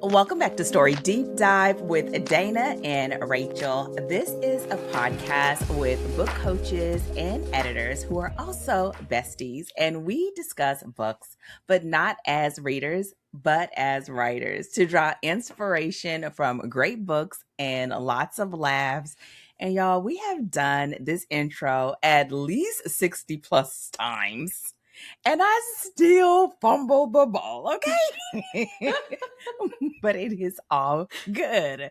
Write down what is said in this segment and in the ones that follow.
Welcome back to Story Deep Dive with Dana and Rachel. This is a podcast with book coaches and editors who are also besties, and we discuss books, but not as readers, but as writers to draw inspiration from great books and lots of laughs. And y'all, we have done this intro at least 60 plus times. And I still fumble the ball, okay? But it is all good.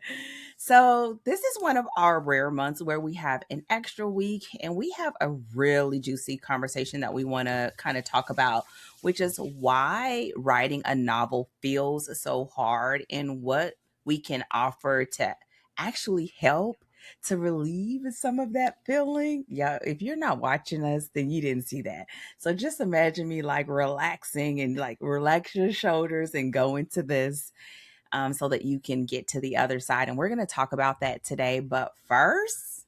So, this is one of our rare months where we have an extra week and we have a really juicy conversation that we want to kind of talk about, which is why writing a novel feels so hard and what we can offer to actually help to relieve some of that feeling. Yeah, if you're not watching us, then you didn't see that. So just imagine me like relaxing and like relax your shoulders and go into this so that you can get to the other side. And we're going to talk about that today. But first,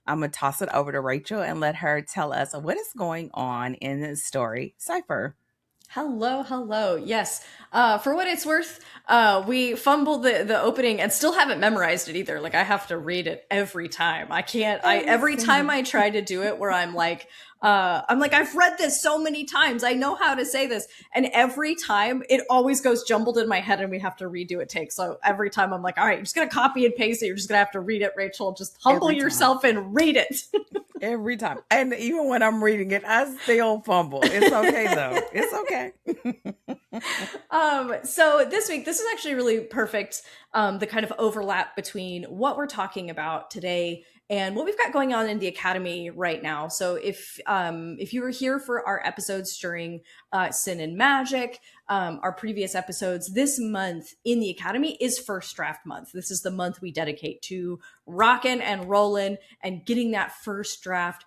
I'm going to toss it over to Rachel and let her tell us what is going on in the story Cipher. Hello. Yes. For what it's worth, we fumbled the opening and still haven't memorized it either. Like I have to read it every time. I can't, every time I try to do it where I'm like, I've read this so many times. I know how to say this. And every time it always goes jumbled in my head and we have to redo a take. So every time I'm like, all right, you're just going to copy and paste it. You're just going to have to read it, Rachel. Just humble yourself and read it. Every time. And even when I'm reading it, I still fumble. It's okay though. It's okay. So this week, this is actually really perfect. The kind of overlap between what we're talking about today and what we've got going on in the Academy right now. So if you were here for our episodes during Sin and Magic, our previous episodes, this month in the Academy is First Draft Month. This is the month we dedicate to rocking and rolling and getting that first draft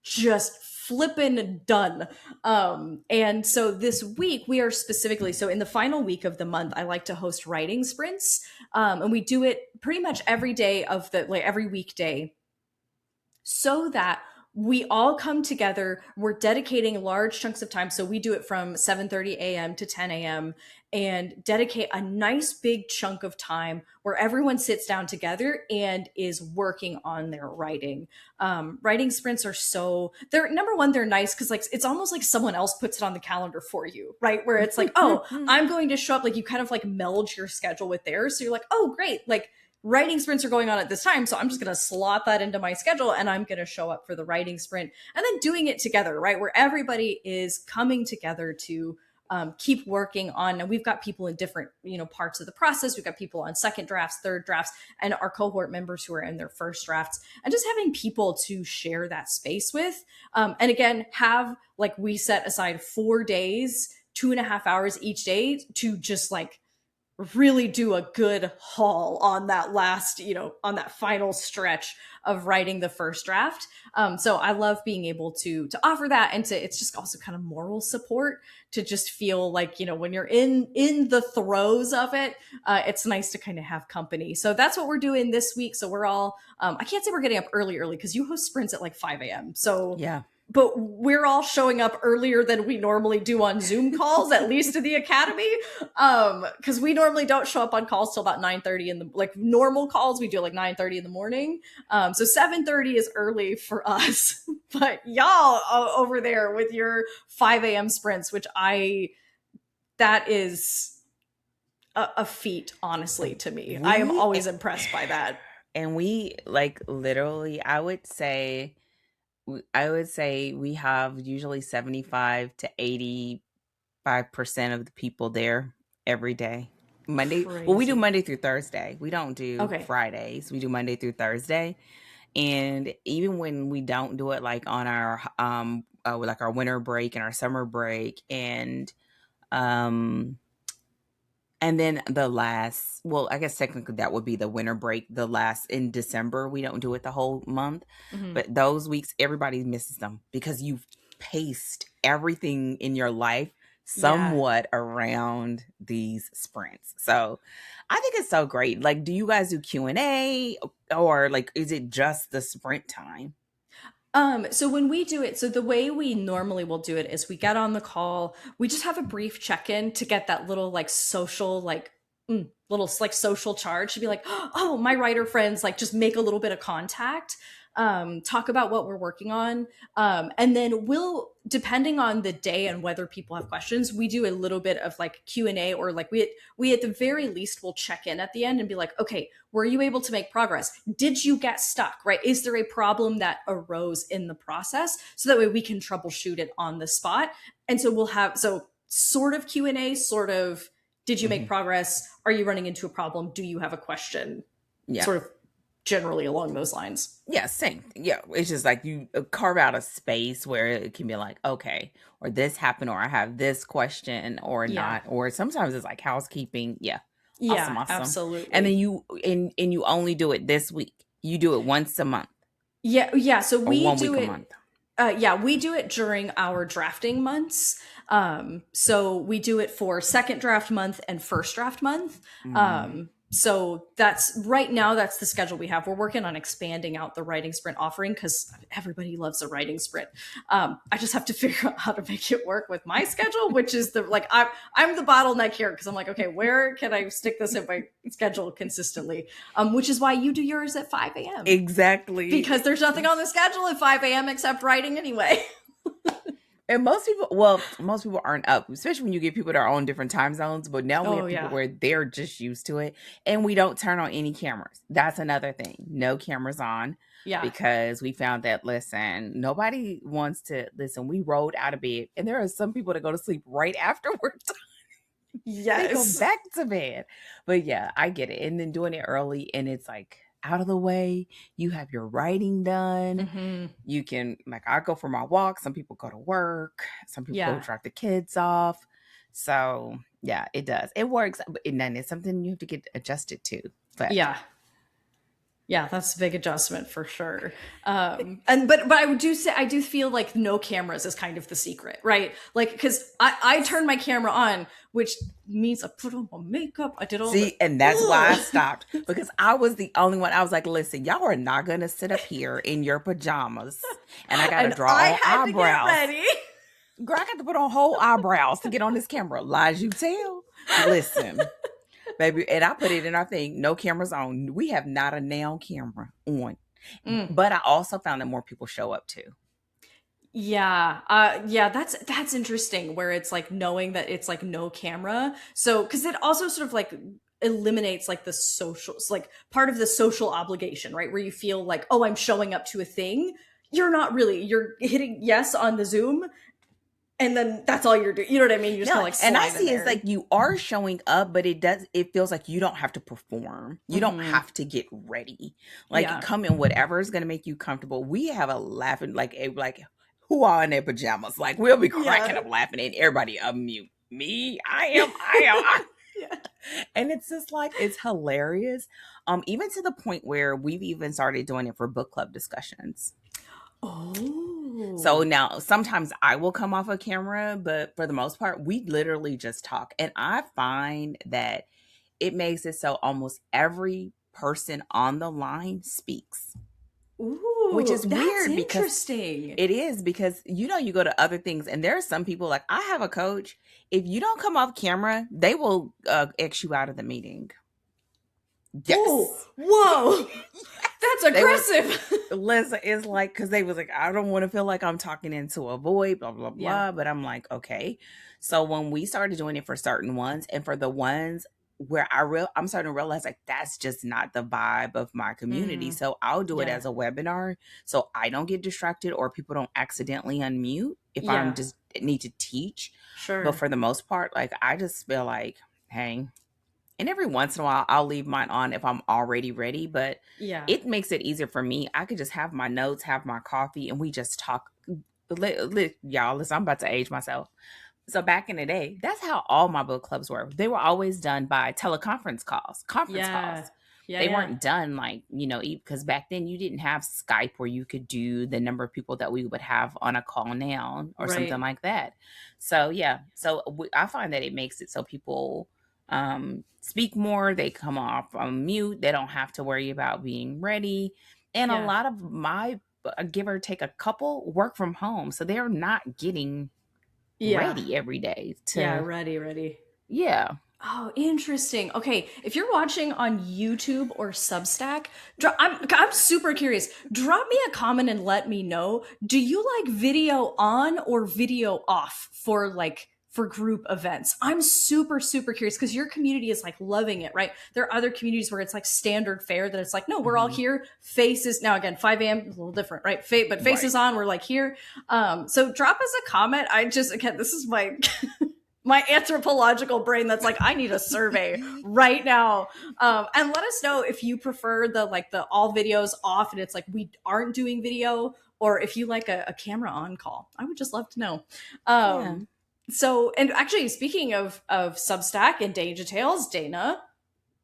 just flippin' done. And so this week we are specifically, so in the final week of the month, I like to host writing sprints. And we do it pretty much every day of the, like every weekday, so that we all come together. We're dedicating large chunks of time. So we do it from 7:30 a.m. to 10 a.m. and dedicate a nice big chunk of time where everyone sits down together and is working on their writing. Writing sprints are they're number one, they're nice because like it's almost like someone else puts it on the calendar for you, right? Where it's like, oh, I'm going to show up, like you kind of like meld your schedule with theirs. So you're like, oh, great. Like writing sprints are going on at this time, so I'm just going to slot that into my schedule and I'm going to show up for the writing sprint and then doing it together, right? Where everybody is coming together to keep working on, and we've got people in different, parts of the process. We've got people on second drafts, third drafts, and our cohort members who are in their first drafts, and just having people to share that space with. And again, we set aside 4 days, 2.5 hours each day to just like really do a good haul on that last, on that final stretch of writing the first draft. So I love being able to offer that, and it's just also kind of moral support to just feel like, when you're in the throes of it, it's nice to kind of have company. So that's what we're doing this week. So we're all, I can't say we're getting up early because you host sprints at like 5 a.m. So yeah. But we're all showing up earlier than we normally do on Zoom calls, at least to the Academy. Because we normally don't show up on calls till about 9:30 in the, like normal calls, we do like 9:30 in the morning. So 7:30 is early for us. But y'all over there with your 5 a.m. sprints, that is a feat, honestly, to me. I am always impressed by that. And we like literally, I would say we have usually 75 to 85% of the people there every day. Monday. Crazy. Well, we do Monday through Thursday. We don't do Fridays. We do Monday through Thursday. And even when we don't do it like on our like our winter break and our summer break and then the last, well, I guess technically that would be the winter break, the last in December. We don't do it the whole month. Mm-hmm. But those weeks, everybody misses them because you've paced everything in your life somewhat around these sprints. So I think it's so great. Like, do you guys do Q&A or like, is it just the sprint time? So when we do it, so the way we normally will do it is we get on the call, we just have a brief check-in to get that little like social, like little like social charge to be like, oh, my writer friends, like just make a little bit of contact, talk about what we're working on. And then we'll, depending on the day and whether people have questions, we do a little bit of like Q&A, or like we at the very least will check in at the end and be like, okay, were you able to make progress? Did you get stuck, right? Is there a problem that arose in the process? So that way we can troubleshoot it on the spot. And so we'll have, so sort of Q&A, sort of, did you make progress? Are you running into a problem? Do you have a question? Yeah. Sort of generally along those lines. Yeah, same. Yeah, it's just like you carve out a space where it can be like, okay, or this happened, or I have this question, or Yeah. not, or sometimes it's like housekeeping. Yeah, Yeah, awesome. absolutely. And then you only do it this week. You do it once a month. Yeah. So or we 1 do week it. a month. Yeah, we do it during our drafting months. So we do it for second draft month and first draft month. So that's right now, that's the schedule we have. We're working on expanding out the writing sprint offering because everybody loves a writing sprint. I just have to figure out how to make it work with my schedule, which is the like I'm the bottleneck here because I'm like, okay, where can I stick this in my schedule consistently? Which is why you do yours at 5 a.m. Exactly. Because there's nothing on the schedule at 5 a.m. except writing anyway. And most people aren't up, especially when you get people that are on different time zones. But now we have people where they're just used to it, and we don't turn on any cameras. That's another thing. No cameras on. Yeah. Because we found that, listen, nobody wants to listen. We rolled out of bed, and there are some people that go to sleep right afterwards. Yes. They go back to bed. But yeah, I get it. And then doing it early, and it's like out of the way. You have your writing done. You can, like, I go for my walk. Some people go to work. Some people go drop the kids off. So yeah, it does. It works. And then it's something you have to get adjusted to. But yeah, that's a big adjustment for sure. But I do feel like no cameras is kind of the secret, right? Like, because I turned my camera on, which means I put on my makeup. I did all and that's why I stopped, because I was the only one. I was like, listen, y'all are not gonna sit up here in your pajamas, and I gotta draw on eyebrows. Girl, I got to put on whole eyebrows to get on this camera. Lies you tell. Listen. Baby, and I put it in our thing, no cameras on. We have not a nail camera on. But I also found that more people show up too. Yeah. That's interesting, where it's like knowing that it's like no camera. So, because it also sort of like eliminates like the social, like part of the social obligation, right? Where you feel like, oh, I'm showing up to a thing. You're not really, you're hitting yes on the Zoom, and then that's all you're doing. You know what I mean? You just kind of like slide and I see in it's like you are showing up, but it feels like you don't have to perform. You don't have to get ready. Like, come in whatever is going to make you comfortable. We have a laughing, like who are in their pajamas? Like, we'll be cracking up laughing, and everybody unmute. Me, I am. And it's just like, it's hilarious. Even to the point where we've even started doing it for book club discussions. Oh. So now sometimes I will come off a camera, but for the most part, we literally just talk. And I find that it makes it so almost every person on the line speaks. Ooh, which is weird. Interesting. It is, because you go to other things, and there are some people, like, I have a coach. If you don't come off camera, they will X you out of the meeting. Yes. Oh, whoa. That's aggressive. Listen, it's like, because they was like, I don't want to feel like I'm talking into a void, blah, blah, blah. But I'm like, okay. So when we started doing it for certain ones, and for the ones where I'm starting to realize, like, that's just not the vibe of my community. So I'll do it as a webinar, so I don't get distracted, or people don't accidentally unmute if I'm just need to teach. Sure. But for the most part, like, I just feel like, hey. And every once in a while, I'll leave mine on if I'm already ready. But it makes it easier for me. I could just have my notes, have my coffee, and we just talk. Y'all, listen, I'm about to age myself. So back in the day, that's how all my book clubs were. They were always done by teleconference calls, conference calls. They weren't done like, because back then you didn't have Skype where you could do the number of people that we would have on a call now or something like that. So, I find that it makes it so people speak more. They come off mute. They don't have to worry about being ready. And a lot of my, give or take a couple, work from home. So they're not getting ready every day. Ready. Yeah. Oh, interesting. Okay, if you're watching on YouTube or Substack, I'm super curious. Drop me a comment and let me know. Do you like video on or video off for for group events? I'm super curious because your community is like loving it, right? There are other communities where it's like standard fare that it's like, no, we're all Hmm. here. Faces now again, 5 a.m. is a little different, right? But faces Right. on, we're like here. So drop us a comment. I just again, this is my my anthropological brain that's like, I need a survey right now. And let us know if you prefer the all videos off and it's like we aren't doing video, or if you like a camera on call. I would just love to know. Yeah. So, and actually, speaking of Substack and Danger Tales, Dana,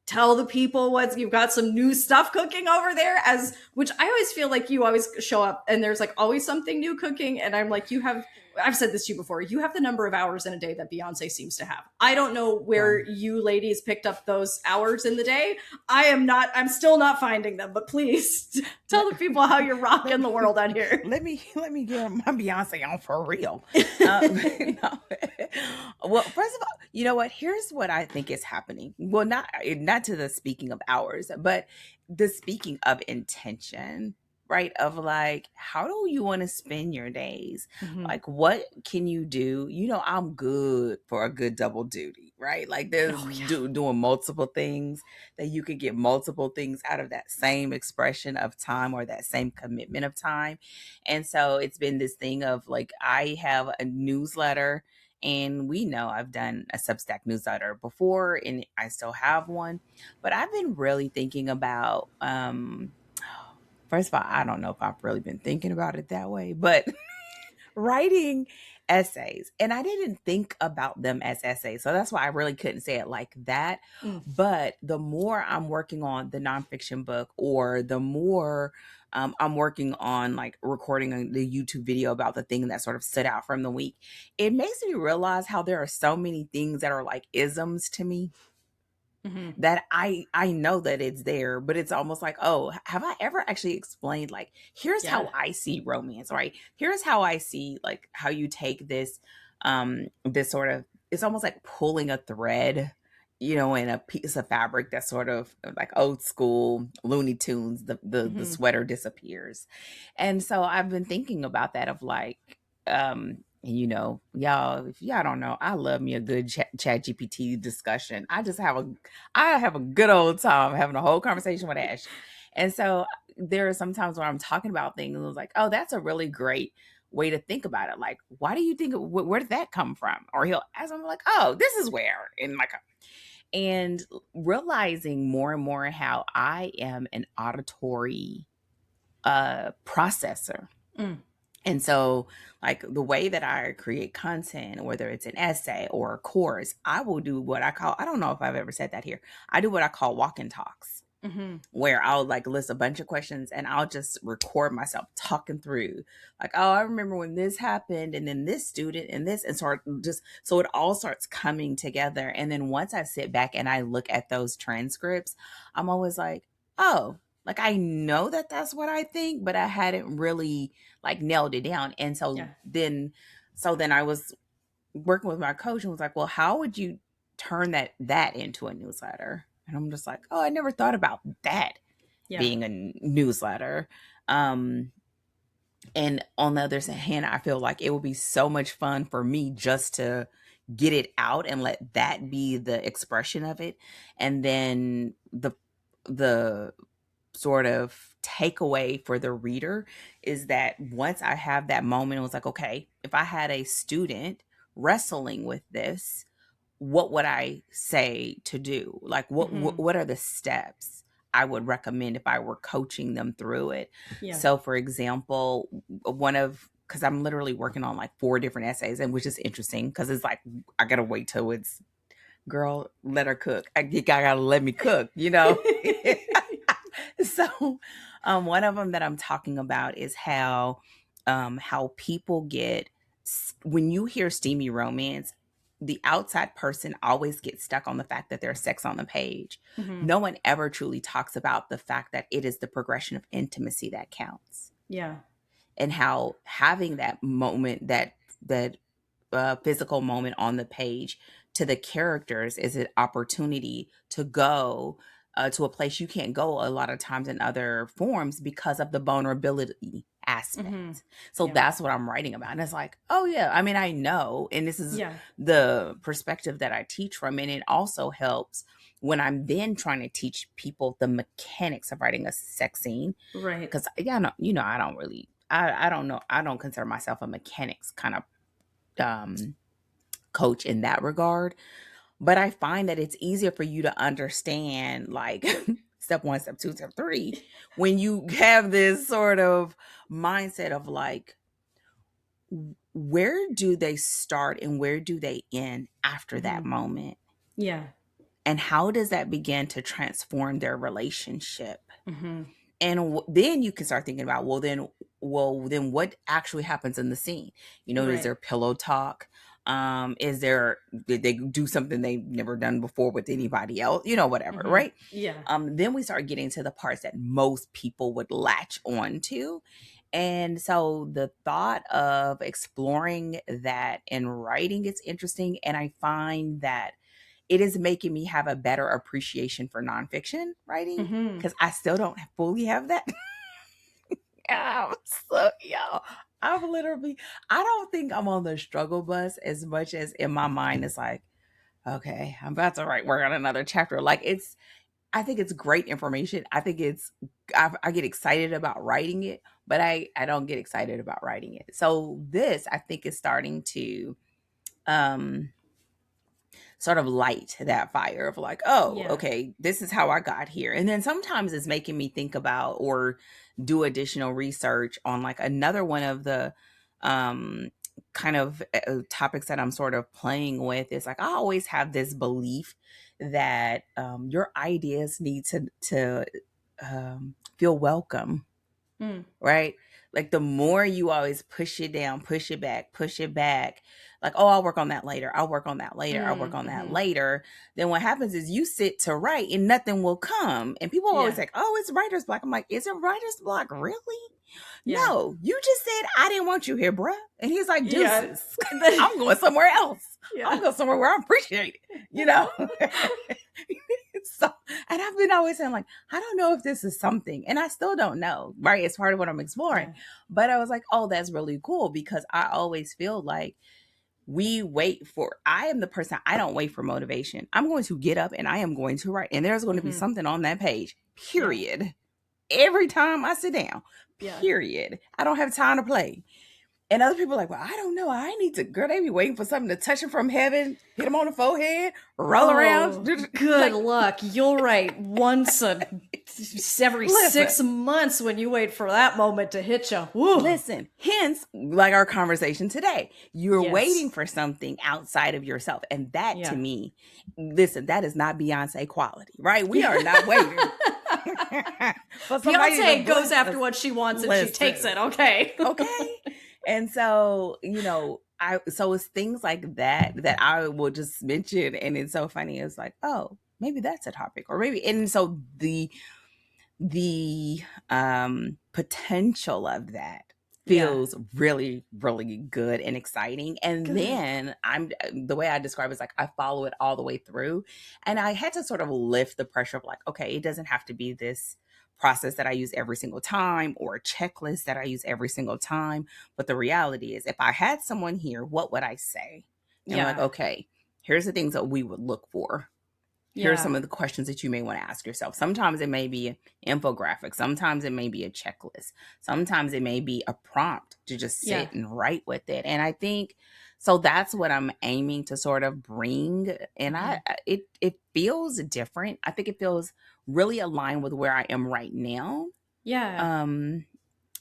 tell the people what you've got, some new stuff cooking over there, as which I always feel like you always show up and there's like always something new cooking, and I'm like, I've said this to you before, you have the number of hours in a day that Beyonce seems to have. I don't know Well, where you ladies picked up those hours in the day. I'm still not finding them, but please tell let, the people how you're let rocking the me world out here. let me get my Beyonce on for real. No. Well, first of all, you know what? Here's what I think is happening. Well, not to the speaking of hours, but the speaking of intention, right? Of like, how do you want to spend your days? Mhm. Like, what can you do? I'm good for a good double duty, right? Like, there's Oh yeah. doing multiple things that you could get multiple things out of that same expression of time or that same commitment of time. And so it's been this thing of like, I have a newsletter, and we know I've done a Substack newsletter before and I still have one, but I've been really thinking about, first of all, I don't know if I've really been thinking about it that way, but writing essays. And I didn't think about them as essays. So that's why I really couldn't say it like that. Mm. But the more I'm working on the nonfiction book, or the more I'm working on like recording the YouTube video about the thing that sort of stood out from the week, it makes me realize how there are so many things that are like isms to me, Mhm. that I know that it's there, but it's almost like, oh, have I ever actually explained like, here's Yeah. how I see romance, right? Here's how I see like how you take this sort of, it's almost like pulling a thread, in a piece of fabric that's sort of like old school Looney Tunes, the Mhm. sweater disappears. And so I've been thinking about that of like, and y'all, if y'all don't know, I love me a good chat GPT discussion. I have a good old time having a whole conversation with Ash. And so there are some times when I'm talking about things and I was like, oh, that's a really great way to think about it. Like, why do you think, where did that come from? Or he'll ask, I'm like, oh, this is where. And realizing more and more how I am an auditory processor. Mm. And so, like the way that I create content, whether it's an essay or a course, I will do what I call, I don't know if I've ever said that here. I do what I call walk and talks, Mhm. where I'll like list a bunch of questions and I'll just record myself talking through, like, oh, I remember when this happened, and then this student and this, and sort of just so it all starts coming together. And then once I sit back and I look at those transcripts, I'm always like, oh, like I know that that's what I think, but I hadn't really like nailed it down. And so Yeah. then I was working with my coach and was like, well, how would you turn that into a newsletter? And I'm just like, oh, I never thought about that Yeah. being a newsletter. Um, and on the other hand, I feel like it would be so much fun for me just to get it out and let that be the expression of it. And then the sort of takeaway for the reader is that once I have that moment, it was like, okay, if I had a student wrestling with this, what would I say to do? Like, what what, Mhm. what are the steps I would recommend if I were coaching them through it? Yeah. So, for example, because I'm literally working on like 4 different essays, and which is interesting because it's like I gotta wait till it's, girl, let her cook. You gotta let me cook, So, one of them that I'm talking about is how people get, when you hear steamy romance, the outside person always gets stuck on the fact that there's sex on the page. Mhm. No one ever truly talks about the fact that it is the progression of intimacy that counts, Yeah. and how having that moment, that physical moment on the page, to the characters is an opportunity to go to a place you can't go a lot of times in other forms because of the vulnerability Mm-hmm. aspect. So Yeah. that's what I'm writing about. And it's like, oh yeah, I mean, I know, and this is Yeah. the perspective that I teach from, and it also helps when I'm then trying to teach people the mechanics of writing a sex scene. Right. Because yeah, no, I don't really, I don't know, I don't consider myself a mechanics kind of coach in that regard. But I find that it's easier for you to understand, like, step one, step two, step three, when you have this sort of mindset of like, where do they start and where do they end after that Mm-hmm. moment? Yeah. And how does that begin to transform their relationship? Mm-hmm. And then you can start thinking about, well then what actually happens in the scene? Is Right. there pillow talk? Is there, did they do something they've never done before with anybody else, whatever, Mm-hmm. right? Yeah. Then we start getting to the parts that most people would latch on to. And so the thought of exploring that in writing is interesting, and I find that it is making me have a better appreciation for nonfiction writing, Mm-hmm. because I still don't fully have that. So, I'm literally, I don't think I'm on the struggle bus as much as in my mind it's like, okay, I'm about to work on another chapter. Like, I think it's great information. I think I get excited about writing it, but I don't get excited about writing it. So this, I think, is starting to, um, sort of light that fire of like, oh, Yeah. okay, this is how I got here. And then sometimes it's making me think about or do additional research on like another one of the um kind of topics that I'm sort of playing with. Is like, I always have this belief that your ideas need to feel welcome, Mm. right? Like, the more you always push it down, push it back, like, oh, I'll work on that later. I'll work on that later. I'll work on that Mm-hmm. later. Then what happens is you sit to write and nothing will come. And people are always Yeah. like, oh, it's writer's block. I'm like, is it writer's block? Really? Yeah. No, you just said, I didn't want you here, bruh. And he's like, Yeah. deuces. I'm going somewhere else. I'm Yeah. going somewhere where I appreciate it. So, and I've been always saying, like, I don't know if this is something, and I still don't know, right? It's part of what I'm exploring. Yeah. But I was like, oh, that's really cool, because I always feel like I am the person, I don't wait for motivation. I'm going to get up and I am going to write. And there's going to be Mm-hmm. something on that page, Yeah. period. Every time I sit down, Yeah. period. I don't have time to play. And other people are like, well, I don't know. I need to, girl, they be waiting for something to touch them from heaven, hit them on the forehead, roll around. Good Like, luck. You'll write once every listen, 6 months when you wait for that moment to hit you. Woo. listen, hence, like our conversation today, you're Yes. waiting for something outside of yourself. And that, to Yeah. me, listen, that is not Beyonce quality, right? We are not waiting. For somebody to Beyonce goes bless after us. what she wants and she Listen. takes it. Okay. Okay. And so, so it's things like that I will just mention, and it's so funny. It's like, oh, maybe that's a topic, or maybe, and so the potential of that Yeah. feels really, really good and exciting. And Good. then the way I describe it is like, I follow it all the way through, and I had to sort of lift the pressure of like, okay, it doesn't have to be this process that I use every single time, or a checklist that I use every single time. But the reality is, if I had someone here, what would I say? And Yeah. like, okay, here's the things that we would look for. Here are Yeah. some of the questions that you may want to ask yourself. Sometimes it may be an infographic. Sometimes it may be a checklist. Sometimes it may be a prompt to just sit Yeah. and write with it. And I think, so that's what I'm aiming to sort of bring. And it feels different. I think it feels really aligned with where I am right now. Yeah.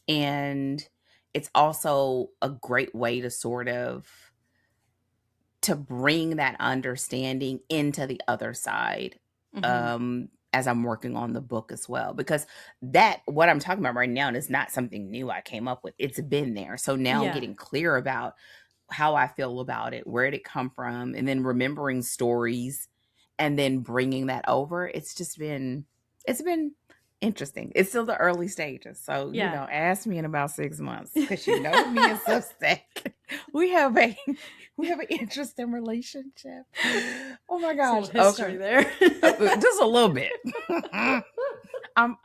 And it's also a great way to sort of to bring that understanding into the other side, Mm-hmm. as I'm working on the book as well, because that, what I'm talking about right now, is not something new I came up with. It's been there. So now Yeah. getting clear about how I feel about it, where did it come from, and then remembering stories and then bringing that over. It's been interesting. It's still the early stages. So, Yeah. ask me in about 6 months because me and Substack, we have a we have an interesting relationship. Oh my It's a gosh. little history Okay. there. Just a little bit. I'm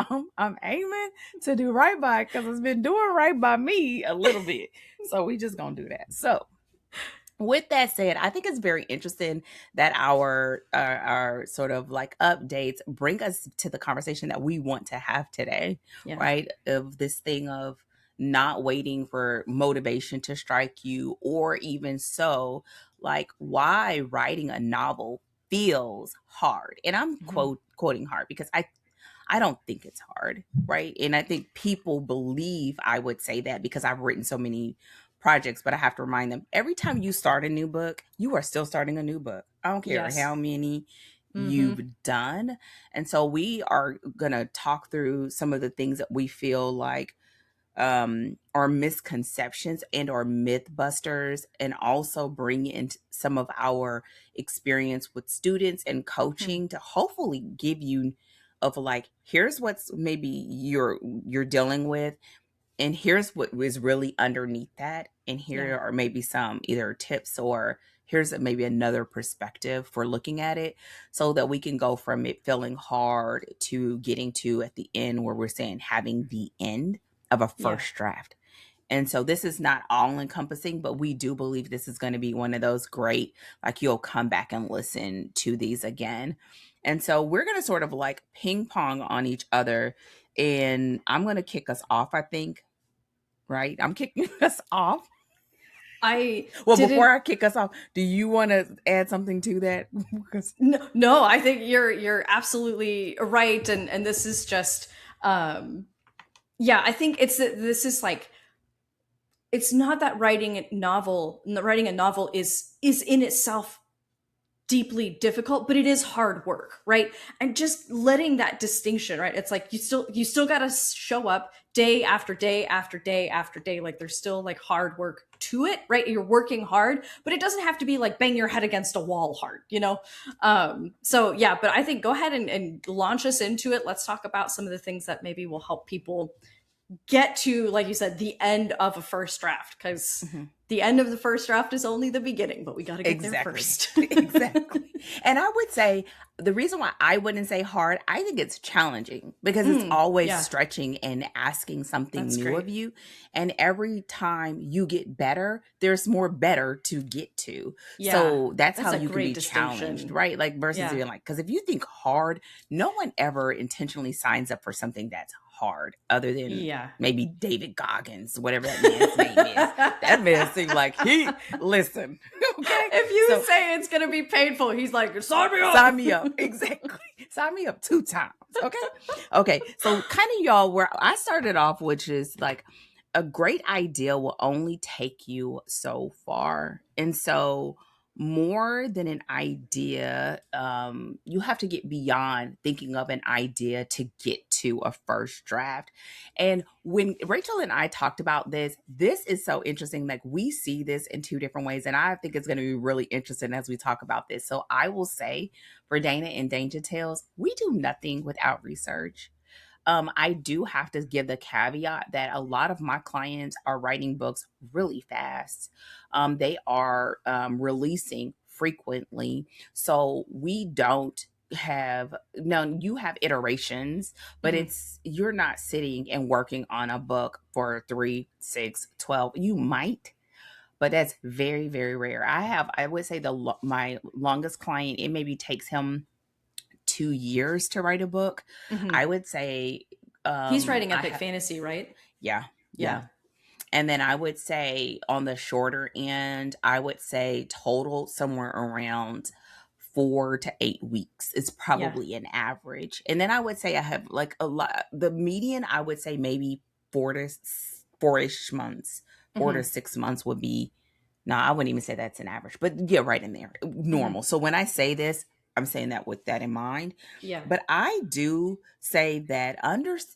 aiming to do right by because it's been doing right by me a little bit. So we just gonna do that. So with that said, I think it's very interesting that our sort of like updates bring us to the conversation that we want to have today, Yeah. right? Of this thing of not waiting for motivation to strike you, or even so, like why writing a novel feels hard. And I'm Mhm. quoting hard because I don't think it's hard, right? And I think people believe I would say that because I've written so many projects, but I have to remind them every time you start a new book, you are still starting a new book. I don't care how Yes. many Hmm. you've done. And so we are going to talk through some of the things that we feel like are misconceptions and or myth busters, and also bring in some of our experience with students and coaching to hopefully give you of like, here's what's maybe you're dealing with, and here's what was really underneath that, and Yeah. here are maybe some either tips or here's maybe another perspective for looking at it, so that we can go from it feeling hard to getting to at the end where we're saying having the end of a Yeah. first draft. And so this is not all encompassing, but we do believe this is going to be one of those great, like you'll come back and listen to these again. And so we're going to sort of like ping pong on each other. And I'm going to kick us off, I think, right? I'm kicking us off. I Well, before didn't. I kick us off, do you want to add something to that? Because No, I think you're absolutely right, and this is just, yeah. I think this is like, it's not that writing a novel is in itself deeply difficult, but it is hard work, right? And just letting that distinction, right? It's like you still got to show up day after day after day after day. Like there's still like hard work to it, right? You're working hard, but it doesn't have to be like bang your head against a wall hard, you know? So yeah, but I think go ahead and launch us into it. Let's talk about some of the things that maybe will help people get to, like you said, the end of a first draft, because Mhm. the end of the first draft is only the beginning, but we got to get there Exactly. first. Exactly. And I would say the reason why I wouldn't say hard, I think it's challenging because it's always Yeah, stretching and asking something that's new of great. you. And every time you get better, there's more better to get to. Yeah, So that's that's how a you can great be challenged, distinction. right? Like versus Yeah. being like, because if you think hard, no one ever intentionally signs up for something that's hard other than Yeah. maybe David Goggins, whatever that man's name is. That man seemed like listen, okay? If you So say it's gonna be painful, he's like, sign me up. sign me up. Exactly. Sign me up 2 times. Okay. Okay. So kind of y'all where I started off, which is like a great idea will only take you so far. And so more than an idea, you have to get beyond thinking of an idea to get to a first draft. And when Rachel and I talked about this is so interesting. Like we see this in two different ways. And I think it's going to be really interesting as we talk about this. So I will say for Dana and Danger Tales, we do nothing without research. I do have to give the caveat that a lot of my clients are writing books really fast. They are releasing frequently. So we don't have no you have iterations, but Mhm. it's you're not sitting and working on a book for 3 6 12. You might, but that's very very rare. I would say my longest client, it maybe takes him 2 years to write a book. I Mhm. would say, He's writing I epic have, fantasy, right? yeah, Yeah. yeah. And then I would say on the shorter end, I would say total somewhere around 4 to 8 weeks is Yeah. probably an average. And then I would say I have like a lot, the median, I would say maybe 4 ish months, four to Hmm. 6 months would be, no, I wouldn't even say that's an average, but yeah, right in there, Hmm. normal. So when I say this, I'm saying that with that in mind. Yeah. But I do say that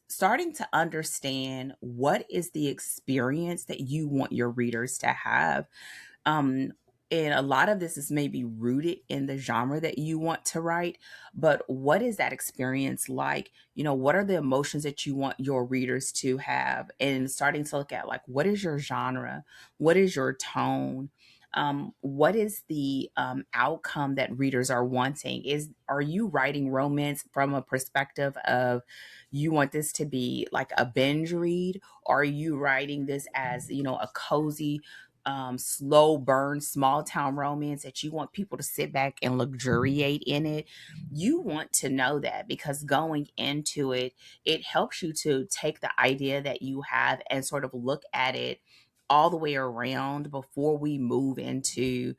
starting to understand what is the experience that you want your readers to have. Um, And a lot of this is maybe rooted in the genre that you want to write, but what is that experience like? What are the emotions that you want your readers to have? And starting to look at, like, what is your genre? What is your tone? What is the outcome that readers are wanting? Are you writing romance from a perspective of you want this to be like a binge read? Or are you writing this as, a cozy, slow burn, small town romance that you want people to sit back and luxuriate in it? You want to know that, because going into it, it helps you to take the idea that you have and sort of look at it all the way around before we move into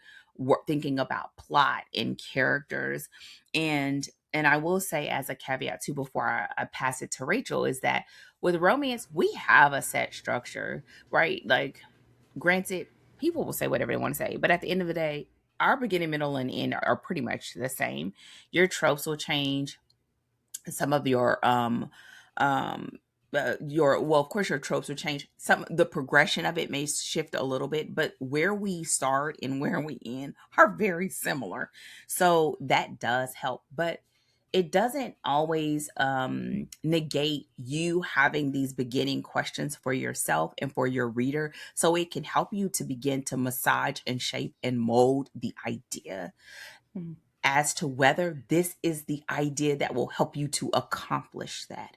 thinking about plot and characters. And I will say, as a caveat too, before I pass it to Rachel, is that with romance, we have a set structure, right? Like, granted, people will say whatever they want to say, but at the end of the day, our beginning, middle, and end are pretty much the same. Your tropes will change. Some of your well, of course, your tropes will change. Some The progression of it may shift a little bit, but where we start and where we end are very similar. So that does help, but it doesn't always negate you having these beginning questions for yourself and for your reader. So it can help you to begin to massage and shape and mold the idea as to whether this is the idea that will help you to accomplish that.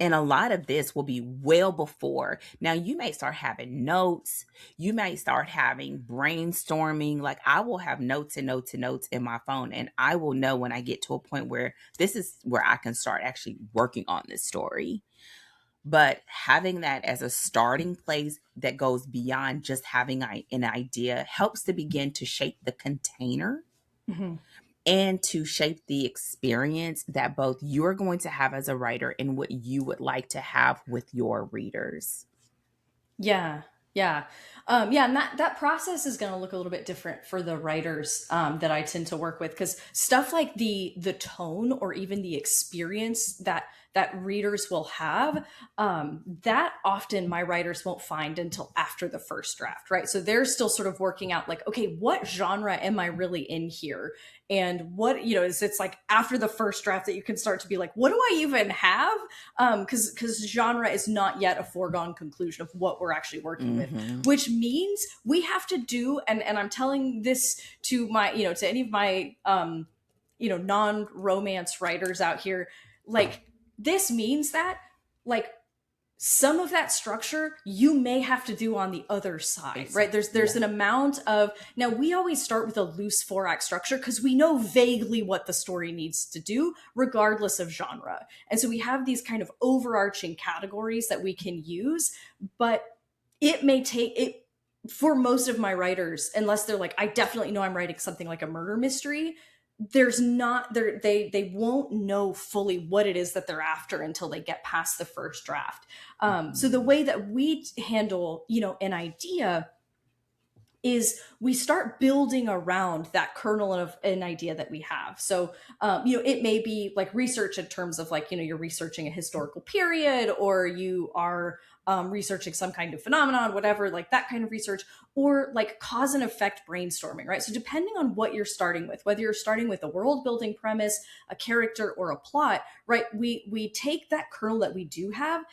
And a lot of this will be well before. Now, you may start having notes. You may start having brainstorming. Like, I will have notes and notes and notes in my phone, and I will know when I get to a point where this is where I can start actually working on this story. But having that as a starting place that goes beyond just having an idea helps to begin to shape the container. Mm-hmm. And to shape the experience that both you're going to have as a writer and what you would like to have with your readers. Yeah. Yeah. Yeah. And that process is going to look a little bit different for the writers that I tend to work with, because stuff like the tone or even the experience that readers will have, that often my writers won't find until after the first draft, right? So they're still sort of working out, like, okay, what genre am I really in here? And what, it's like after the first draft that you can start to be like, what do I even have? Because genre is not yet a foregone conclusion of what we're actually working with, which means we have to do, and I'm telling this to my, to any of my, non-romance writers out here, like, this means that, like, some of that structure you may have to do on the other side, exactly. Right? There's an amount of, now we always start with a loose 4-act structure because we know vaguely what the story needs to do regardless of genre. And so we have these kind of overarching categories that we can use, but it may take it for most of my writers, unless they're like, I definitely know I'm writing something like a murder mystery, there's not there they won't know fully what it is that they're after until they get past the first draft. So the way that we handle an idea is we start building around that kernel of an idea that we have. So it may be like research in terms of, like, you're researching a historical period, or you are researching some kind of phenomenon, whatever, like that kind of research, or like cause and effect brainstorming, right? So depending on what you're starting with, whether you're starting with a world building premise, a character, or a plot, right? We take that kernel that we do have,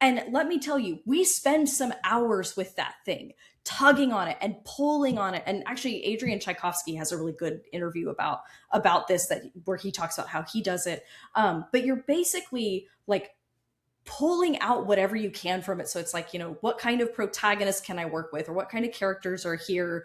and let me tell you, we spend some hours with that thing, tugging on it and pulling on it. And actually, Adrian Tchaikovsky has a really good interview about this, where he talks about how he does it. But you're basically like pulling out whatever you can from it. So it's like, what kind of protagonist can I work with, or what kind of characters are here,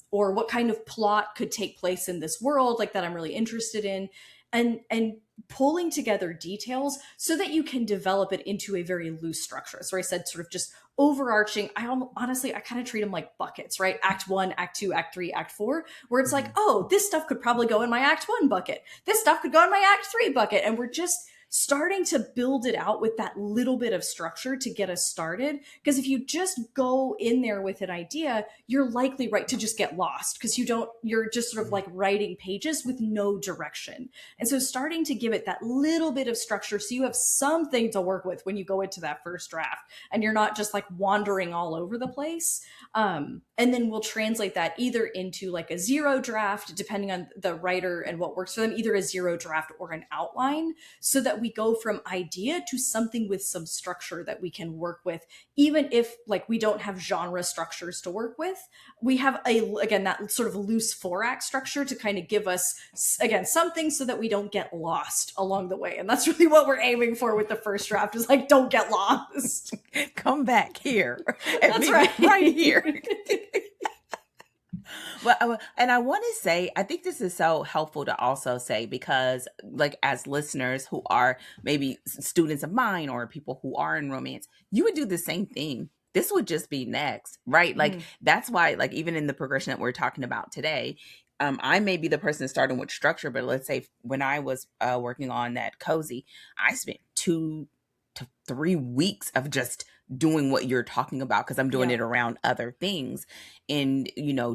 or what kind of plot could take place in this world, like, that I'm really interested in, and pulling together details so that you can develop it into a very loose structure. So I said sort of just overarching. Honestly, I kind of treat them like buckets, right? Act 1, Act 2, Act 3, Act 4, where it's like, oh, this stuff could probably go in my Act 1 bucket. This stuff could go in my Act 3 bucket. And we're just starting to build it out with that little bit of structure to get us started. Because if you just go in there with an idea, you're likely right to just get lost because you're just sort of like writing pages with no direction. And so starting to give it that little bit of structure so you have something to work with when you go into that first draft and you're not just like wandering all over the place. And then we'll translate that either into like a zero draft, depending on the writer and what works for them, either a zero draft or an outline, so that we go from idea to something with some structure that we can work with. Even if like we don't have genre structures to work with, we have again, that sort of loose 4-act structure to kind of give us, again, something so that we don't get lost along the way. And that's really what we're aiming for with the first draft, is like, don't get lost. Come back here. That's right. Right here. Well, and I want to say, I think this is so helpful to also say, because like as listeners who are maybe students of mine or people who are in romance, you would do the same thing. This would just be next, right? Like that's why, like even in the progression that we're talking about today, I may be the person starting with structure, but let's say when I was working on that cozy, I spent 2 to 3 weeks of just doing what you're talking about, because I'm doing it around other things. And,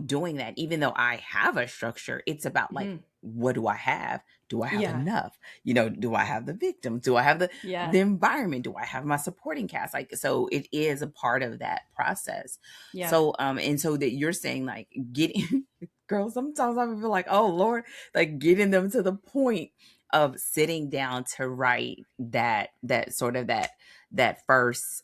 doing that, even though I have a structure, it's about like, what do I have? Do I have enough? Do I have the victims? Do I have the environment? Do I have my supporting cast? Like, so it is a part of that process. Yeah. So, and so that you're saying like getting girls, sometimes I feel like, oh Lord, like getting them to the point of sitting down to write that sort of that first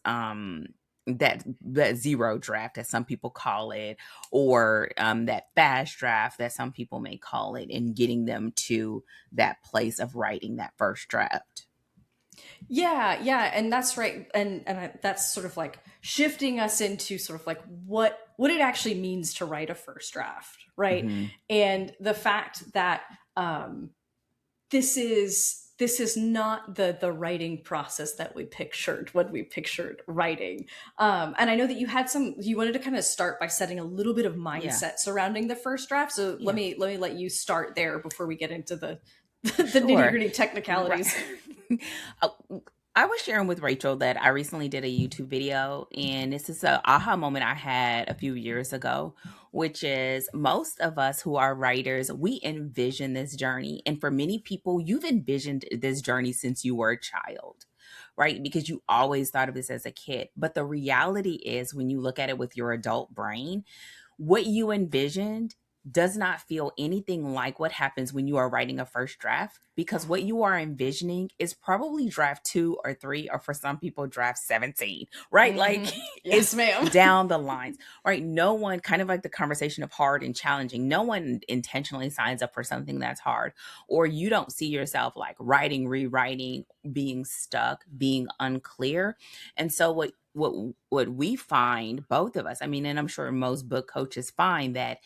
that zero draft, as some people call it, or that fast draft that some people may call it, and getting them to that place of writing that first draft. Yeah, and that's right, and that's sort of like shifting us into sort of like what it actually means to write a first draft, right? And the fact that this is not the writing process that we pictured when we pictured writing. And I know that you wanted to kind of start by setting a little bit of mindset surrounding the first draft. So let me let you start there before we get into the nitty-gritty technicalities. Right. I was sharing with Rachel that I recently did a YouTube video, and this is an aha moment I had a few years ago, which is most of us who are writers, we envision this journey. And for many people, you've envisioned this journey since you were a child, right? Because you always thought of this as a kid. But the reality is, when you look at it with your adult brain, what you envisioned does not feel anything like what happens when you are writing a first draft, because what you are envisioning is probably draft 2 or 3, or for some people draft 17, right? Like yes, ma'am. Down the lines, right? No one, kind of like the conversation of hard and challenging, no one intentionally signs up for something that's hard, or you don't see yourself like writing, rewriting, being stuck, being unclear. And so what we find, both of us, I mean, and I'm sure most book coaches find that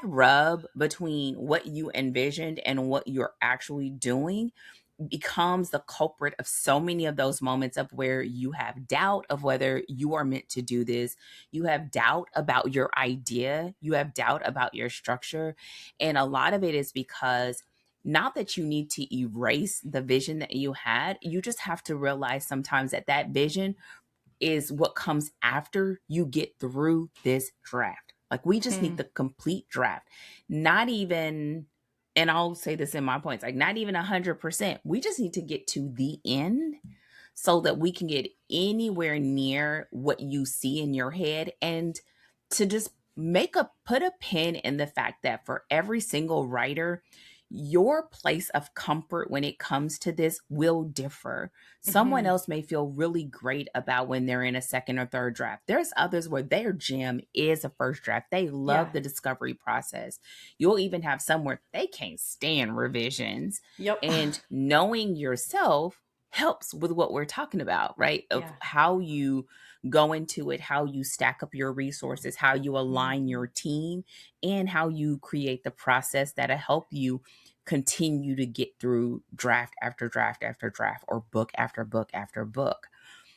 rub between what you envisioned and what you're actually doing becomes the culprit of so many of those moments of where you have doubt of whether you are meant to do this. You have doubt about your idea. You have doubt about your structure. And a lot of it is because, not that you need to erase the vision that you had, you just have to realize sometimes that vision is what comes after you get through this draft. Like, we just need the complete draft. Not even, and I'll say this in my points, like not even 100%. We just need to get to the end so that we can get anywhere near what you see in your head, and to just put a pin in the fact that for every single writer, your place of comfort when it comes to this will differ. Someone else may feel really great about when they're in a second or third draft. There's others where their gem is a first draft. They love the discovery process. You'll even have some where they can't stand revisions. Yep. And knowing yourself helps with what we're talking about, right? Of how you go into it, how you stack up your resources, how you align your team, and how you create the process that'll help you continue to get through draft after draft after draft, or book after book after book.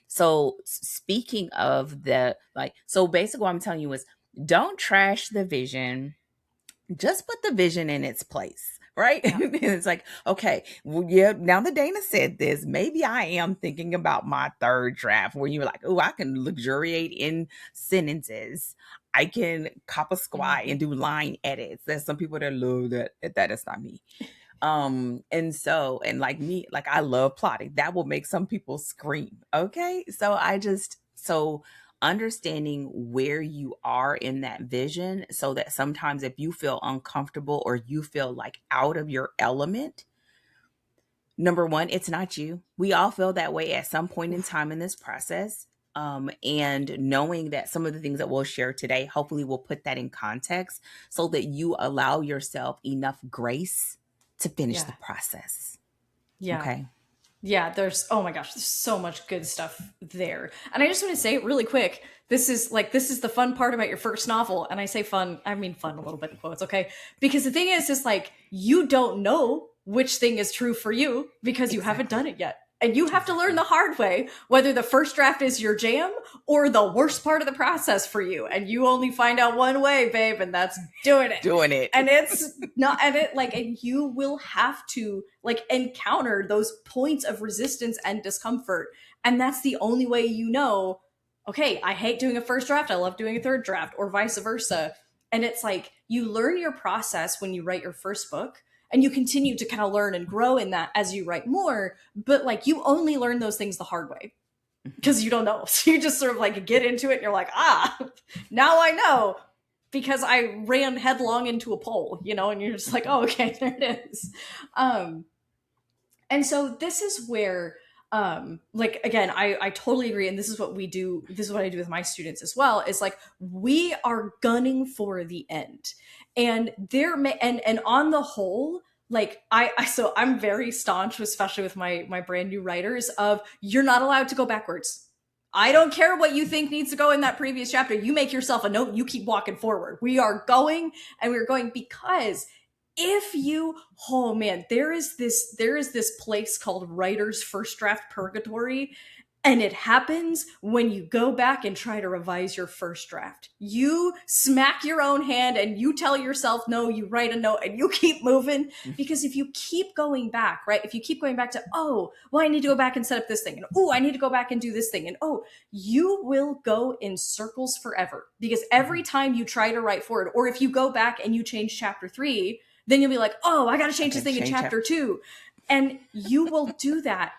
So speaking of so basically what I'm telling you is, don't trash the vision. Just put the vision in its place, right? Yeah. And it's like, okay, well, yeah, now that Dana said this, maybe I am thinking about my third draft where you're like, oh, I can luxuriate in sentences. I can cop a squat and do line edits. There's some people that love that. That is not me. And so, and like me, like I love plotting. That will make some people scream. Okay. So understanding where you are in that vision, so that sometimes if you feel uncomfortable or you feel like out of your element, number one, it's not you. We all feel that way at some point in time in this process. And knowing that some of the things that we'll share today, hopefully will put that in context so that you allow yourself enough grace to finish Yeah. the process. Yeah. Okay. Yeah, oh my gosh, there's so much good stuff there. And I just want to say really quick, this is the fun part about your first novel. And I say fun, I mean fun a little bit in quotes, okay? Because the thing is like, you don't know which thing is true for you because you haven't done it yet. And you have to learn the hard way whether the first draft is your jam or the worst part of the process for you. And you only find out one way, babe, and that's doing it. Doing it. And it's not, and you will have to like encounter those points of resistance and discomfort. And that's the only way you know, okay, I hate doing a first draft, I love doing a third draft, or vice versa. And it's like you learn your process when you write your first book, and you continue to kind of learn and grow in that as you write more, but like you only learn those things the hard way because you don't know. So you just sort of like get into it and you're like, now I know because I ran headlong into a pole, and you're just like, oh, okay, there it is. And so this is where, like, again, I totally agree. And this is what we do. This is what I do with my students as well, is like, we are gunning for the end. And and on the whole, like so I'm very staunch, especially with my brand new writers, of you're not allowed to go backwards. I don't care what you think needs to go in that previous chapter. You make yourself a note, you keep walking forward. We are going, and we're going because oh man, there is this place called writer's first draft purgatory. And it happens when you go back and try to revise your first draft. You smack your own hand and you tell yourself no, you write a note and you keep moving. Because if you keep going back, right? If you keep going back to, oh, well, I need to go back and set up this thing. And oh, I need to go back and do this thing. And oh, you will go in circles forever. Because every time you try to write forward, or if you go back and you change chapter 3, then you'll be like, oh, I got to change this thing in chapter 2. And you will do that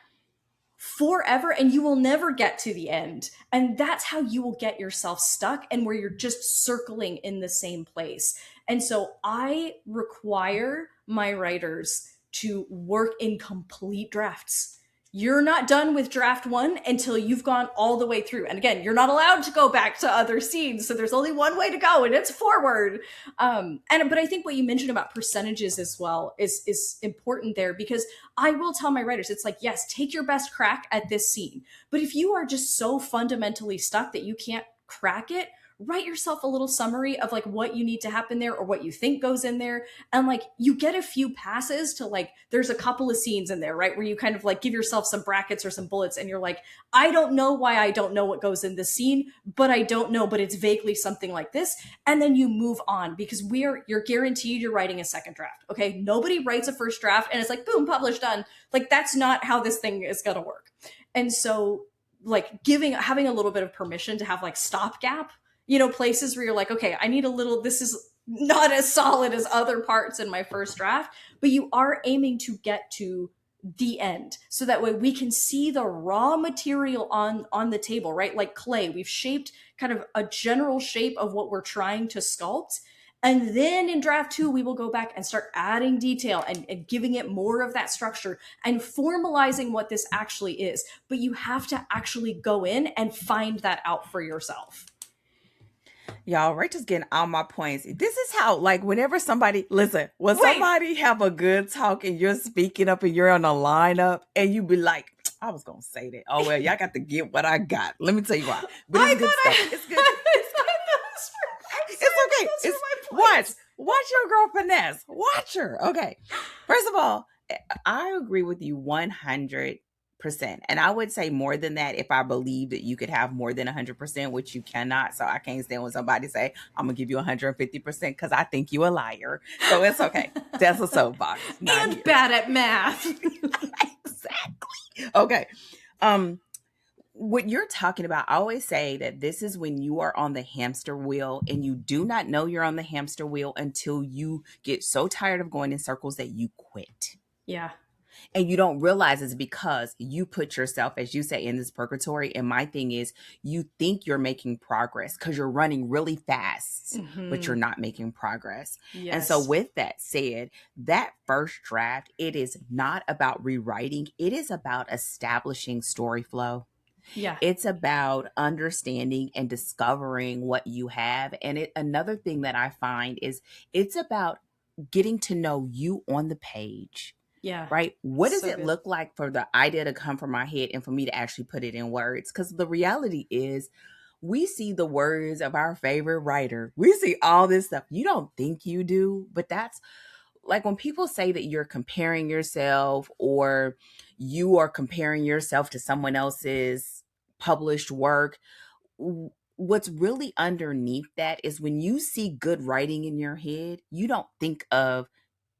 forever, and you will never get to the end. And that's how you will get yourself stuck, and where you're just circling in the same place. And so I require my writers to work in complete drafts. You're not done with draft 1 until you've gone all the way through. And again, you're not allowed to go back to other scenes. So there's only one way to go, and it's forward. But I think what you mentioned about percentages as well is important there, because I will tell my writers, it's like, yes, take your best crack at this scene. But if you are just so fundamentally stuck that you can't crack it, write yourself a little summary of like what you need to happen there or what you think goes in there. And like you get a few passes to like, there's a couple of scenes in there, right? Where you kind of like give yourself some brackets or some bullets and you're like, I don't know why I don't know what goes in this scene, but I don't know, but it's vaguely something like this. And then you move on, because you're guaranteed you're writing a second draft. Okay. Nobody writes a first draft and it's like, boom, published, done. Like that's not how this thing is going to work. And so like having a little bit of permission to have like stopgap, places where you're like, okay, I need this is not as solid as other parts in my first draft, but you are aiming to get to the end. So that way we can see the raw material on the table, right? Like clay, we've shaped kind of a general shape of what we're trying to sculpt. And then in draft 2, we will go back and start adding detail and giving it more of that structure and formalizing what this actually is. But you have to actually go in and find that out for yourself. Y'all, Rachel's getting all my points. This is how, like, whenever somebody somebody have a good talk and you're speaking up and you're on a lineup and you be like, I was gonna say that. Oh well, y'all got to get what I got. Let me tell you why. But it's good stuff. It's good. It's okay. Watch your girl finesse. Watch her. Okay. First of all, I agree with you 100%. And I would say more than that if I believe that you could have more than 100%, which you cannot. So I can't stand when somebody say, I'm going to give you 150% because I think you a liar. So it's okay. That's a soapbox, not And here. bad at math. Exactly. Okay. Um, what you're talking about, I always say that this is when you are on the hamster wheel and you do not know you're on the hamster wheel until you get so tired of going in circles that you quit. Yeah. And you don't realize it's because you put yourself, as you say, in this purgatory. And my thing is, you think you're making progress because you're running really fast, but you're not making progress. Yes. And so, with that said, that first draft, it is not about rewriting, it is about establishing story flow. Yeah. It's about understanding and discovering what you have. And another thing that I find is it's about getting to know you on the page. Yeah. Right? What does So it good. look like for the idea to come from my head and for me to actually put it in words? Because the reality is, we see the words of our favorite writer. We see all this stuff. You don't think you do, but that's like when people say that you're comparing yourself or you are comparing yourself to someone else's published work. What's really underneath that is when you see good writing in your head, you don't think of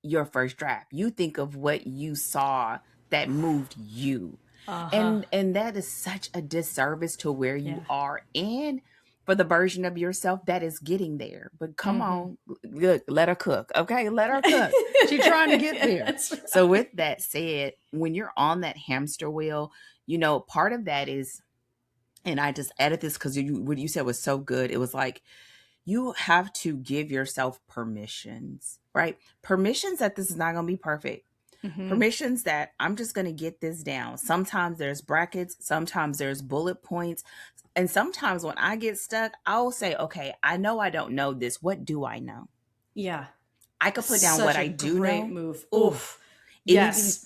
your first draft. You think of what you saw that moved you. Uh-huh. And that is such a disservice to where Yeah. you are and for the version of yourself that is getting there. But come on, look, let her cook. Okay, let her cook. She's trying to get there. That's right. So with that said, when you're on that hamster wheel, part of that is, and I just added this because what you said was so good. It was like, you have to give yourself permissions, right? Permissions that this is not going to be perfect. Permissions that I'm just going to get this down. Sometimes there's brackets, sometimes there's bullet points. And sometimes when I get stuck, I'll say, okay, I know I don't know this. What do I know? Yeah. I could put down Such what a I do great know. move. Ooh, Oof. and even Yes.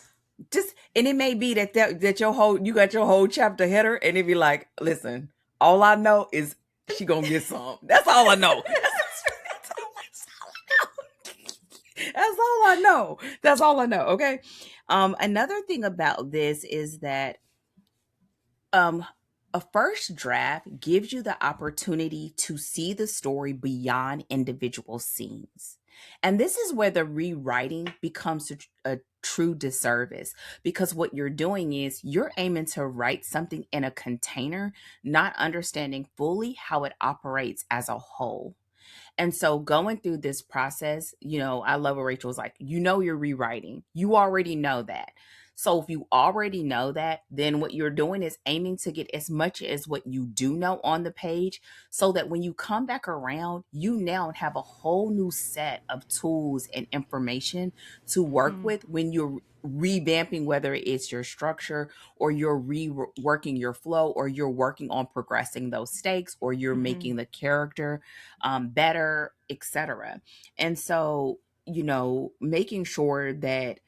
and it may be that you got your whole chapter header, and it be like, listen, all I know is she gonna get some. That's all I know. That's all I know. That's all I know. Okay. Another thing about this is that um a first draft gives you the opportunity to see the story beyond individual scenes. And this is where the rewriting becomes a true disservice because what you're doing is you're aiming to write something in a container, not understanding fully how it operates as a whole. And so going through this process, I love what Rachel's like, you're rewriting. You already know that. So if you already know that, then what you're doing is aiming to get as much as what you do know on the page so that when you come back around, you now have a whole new set of tools and information to work with when you're revamping, whether it's your structure or you're reworking your flow or you're working on progressing those stakes or you're making the character better, etc. And so, making sure that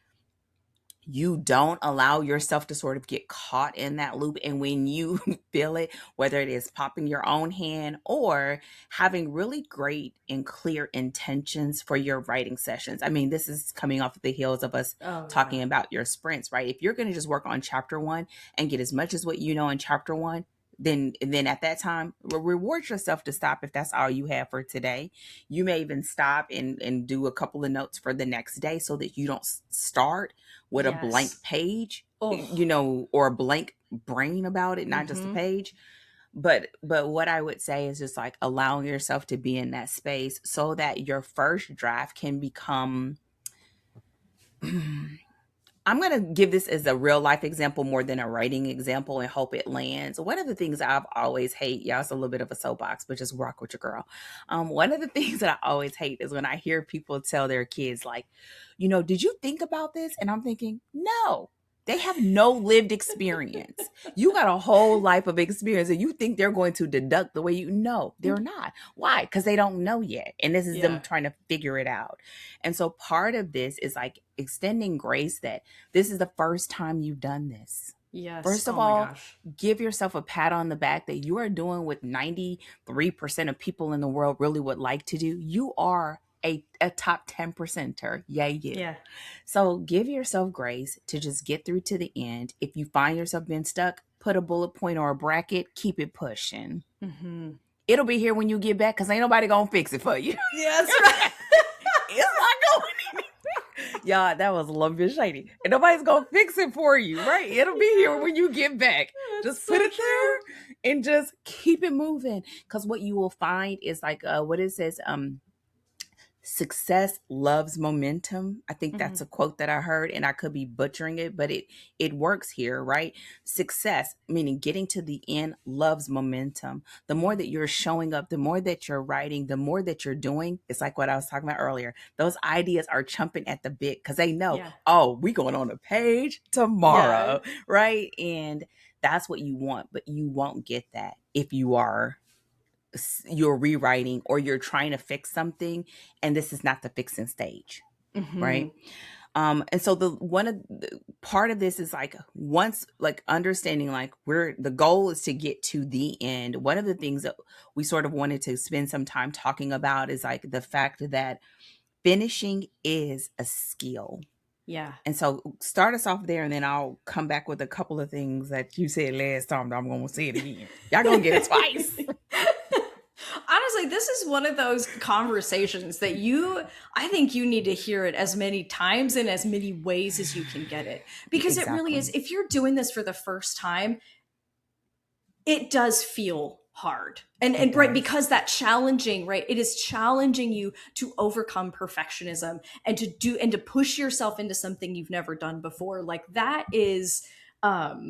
you don't allow yourself to sort of get caught in that loop. And when you feel it, whether it is popping your own hand or having really great and clear intentions for your writing sessions. I mean, this is coming off the heels of us talking about your sprints, right? If you're going to just work on chapter one and get as much as what you know in chapter one, then at that time, reward yourself to stop if that's all you have for today. You may even stop and do a couple of notes for the next day so that you don't start with a blank page, or a blank brain about it, not just a page. But what I would say is just like allowing yourself to be in that space so that your first draft can become I'm going to give this as a real life example more than a writing example and hope it lands. One of the things I've always hate, y'all, it's a little bit of a soapbox, but just rock with your girl. One of the things that I always hate is when I hear people tell their kids like, did you think about this? And I'm thinking, no, they have no lived experience. You got a whole life of experience and you think they're going to deduct the way you know. They're not. Why? Because they don't know yet. And this is them trying to figure it out. And so part of this is like extending grace that this is the first time you've done this. Yes. First of all, give yourself a pat on the back that you are doing what 93% of people in the world really would like to do. You are a top 10 percenter. Yay, you. Yeah. So give yourself grace to just get through to the end. If you find yourself being stuck, put a bullet point or a bracket, keep it pushing. Mm-hmm. It'll be here when you get back because ain't nobody gonna fix it for you. Yeah, that's right. It's not going anywhere. Y'all, that was a little bit shady. And nobody's gonna fix it for you, right? It'll be here when you get back. Just put it there and just keep it moving. Because what you will find is like what it says, success loves momentum. I think that's a quote that I heard, and I could be butchering it, but it works here, right? Success, meaning getting to the end, loves momentum. The more that you're showing up, the more that you're writing, the more that you're doing, it's like what I was talking about earlier. Those ideas are chomping at the bit because they know, oh, we going on a page tomorrow, right? And that's what you want, but you won't get that if you're rewriting or you're trying to fix something and this is not the fixing stage, right? And so part of this is like, once like understanding like the goal is to get to the end. One of the things that we sort of wanted to spend some time talking about is like the fact that finishing is a skill. Yeah. And so start us off there, and then I'll come back with a couple of things that you said last time that I'm going to say it again. Y'all going to get it twice. Honestly, this is one of those conversations that I think you need to hear it as many times in as many ways as you can get it. Because It really is, if you're doing this for the first time, it does feel hard. And right, because that challenging, right? It is challenging you to overcome perfectionism and to push yourself into something you've never done before. Like that is a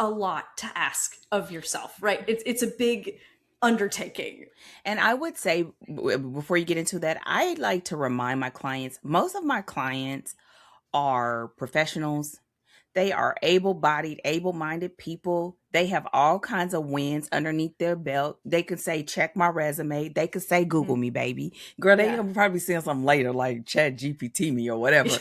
lot to ask of yourself, right? It's a big undertaking. And I would say, before you get into that, I like to remind my clients, most of my clients are professionals. They are able-bodied, able-minded people. They have all kinds of wins underneath their belt. They can say, check my resume. They could say, Google me, baby. Girl, they can probably send something later, like Chat GPT me or whatever.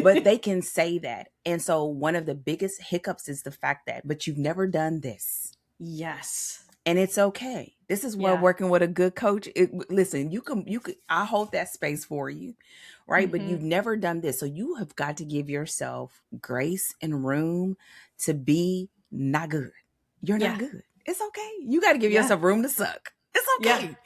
But they can say that. And so one of the biggest hiccups is the fact that, but you've never done this. Yes. And it's okay. This is where working with a good coach. Listen, you can. I hold that space for you, right? But you've never done this, so you have got to give yourself grace and room to be not good. You're not good. It's okay. You got to give yourself room to suck. It's okay,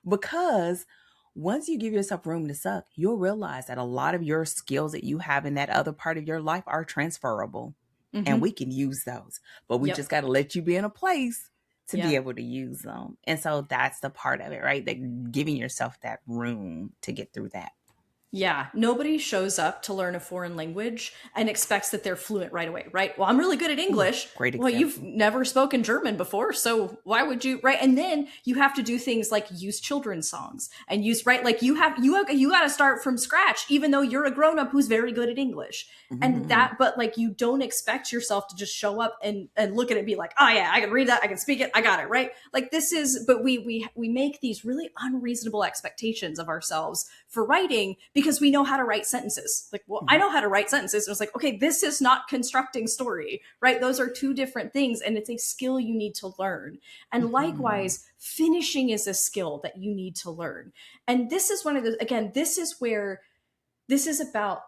because once you give yourself room to suck, you'll realize that a lot of your skills that you have in that other part of your life are transferable, and we can use those. But we just got to let you be in a place to be able to use them. And so that's the part of it, right? That giving yourself that room to get through that. Yeah. Nobody shows up to learn a foreign language and expects that they're fluent right away, right? Well, I'm really good at English. Great example. Well, you've never spoken German before, so why would you, right? And then you have to do things like use children's songs and use, right? Like you got to start from scratch, even though you're a grown-up who's very good at English. And but like you don't expect yourself to just show up and look at it and be like, oh yeah, I can read that, I can speak it, I got it, right? Like but we make these really unreasonable expectations of ourselves for writing because we know how to write sentences. Like, well, I know how to write sentences. And it's like, okay, this is not constructing story, right? Those are two different things. And it's a skill you need to learn. And likewise, finishing is a skill that you need to learn. And this is one of the, again, this is about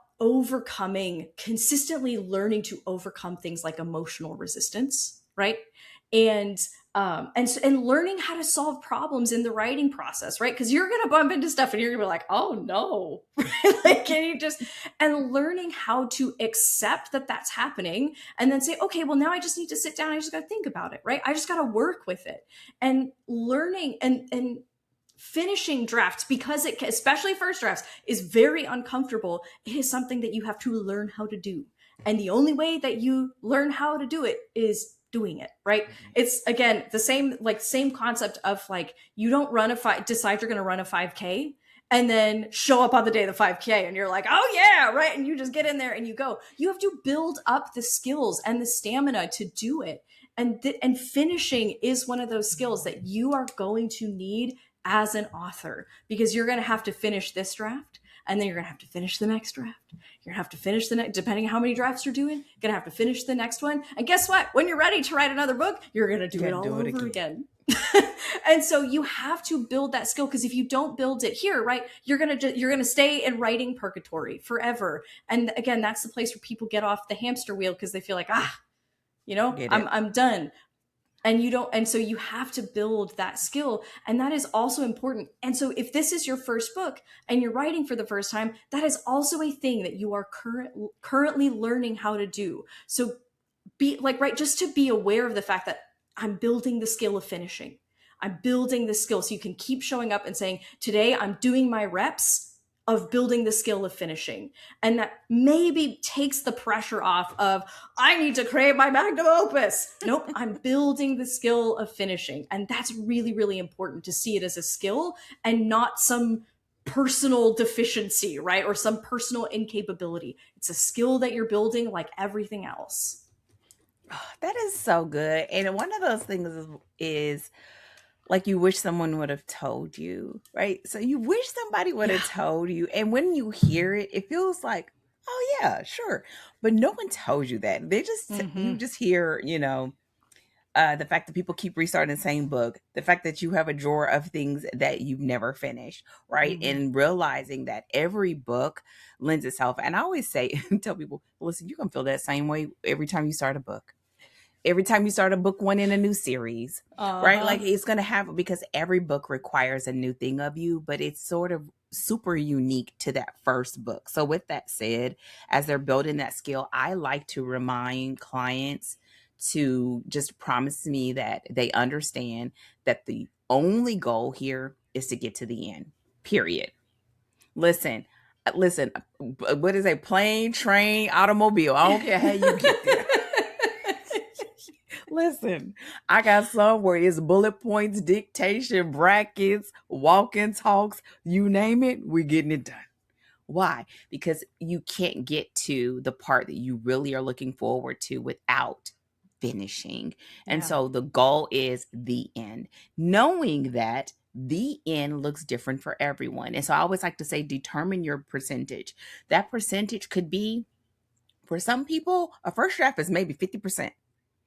consistently learning to overcome things like emotional resistance, right? And learning how to solve problems in the writing process, right? Because you're gonna bump into stuff and you're gonna be like, oh no, like, and learning how to accept that that's happening, and then say, okay, well now I just need to sit down. I just got to think about it, right? I just got to work with it, and learning and finishing drafts, because especially first drafts, is very uncomfortable. It is something that you have to learn how to do, and the only way that you learn how to do it is doing it, right? It's again the same concept of like, you don't decide you're going to run a 5K and then show up on the day of the 5K and you're like, oh yeah, right, and you just get in there and you go. You have to build up the skills and the stamina to do it, and finishing is one of those skills that you are going to need as an author, because you're going to have to finish this draft, and then you're going to have to finish the next draft. You're going to have to finish the next, depending on how many drafts you're doing, you're going to have to finish the next one. And guess what? When you're ready to write another book, you're going to do it all over again. And so you have to build that skill, because if you don't build it here, right, you're gonna stay in writing purgatory forever. And again, that's the place where people get off the hamster wheel because they feel like, Get it? I'm done. And you don't, and so you have to build that skill, and that is also important. And so if this is your first book and you're writing for the first time, that is also a thing that you are currently learning how to do. So be like, right, just to be aware of the fact that I'm building the skill of finishing. I'm building the skill, so you can keep showing up and saying, today I'm doing my reps of building the skill of finishing. And that maybe takes the pressure off of, I need to create my magnum opus. Nope, I'm building the skill of finishing. And that's really, really important, to see it as a skill and not some personal deficiency, right? Or some personal incapability. It's a skill that you're building like everything else. Oh, that is so good. And one of those things is like you wish someone would have told you, right? So you wish somebody would Yeah. have told you. And when you hear it, it feels like, oh, yeah, sure. But no one tells you that. You Mm-hmm. just hear, the fact that people keep restarting the same book, the fact that you have a drawer of things that you've never finished, right? Mm-hmm. And realizing that every book lends itself. And I always say, tell people, listen, you can feel that same way every time you start a book. Every time you start a book one in a new series, right? Uh-huh. Like it's going to have, because every book requires a new thing of you, but it's sort of super unique to that first book. So with that said, as they're building that skill, I like to remind clients to just promise me that they understand that the only goal here is to get to the end, period. Listen, listen, what is a plane, train, automobile? I don't care how you get there. Listen, I got some where it's bullet points, dictation, brackets, walk-in talks, you name it, we're getting it done. Why? Because you can't get to the part that you really are looking forward to without finishing. And Yeah. so the goal is the end. Knowing that the end looks different for everyone. And so I always like to say, determine your percentage. That percentage could be, for some people, a first draft is maybe 50%,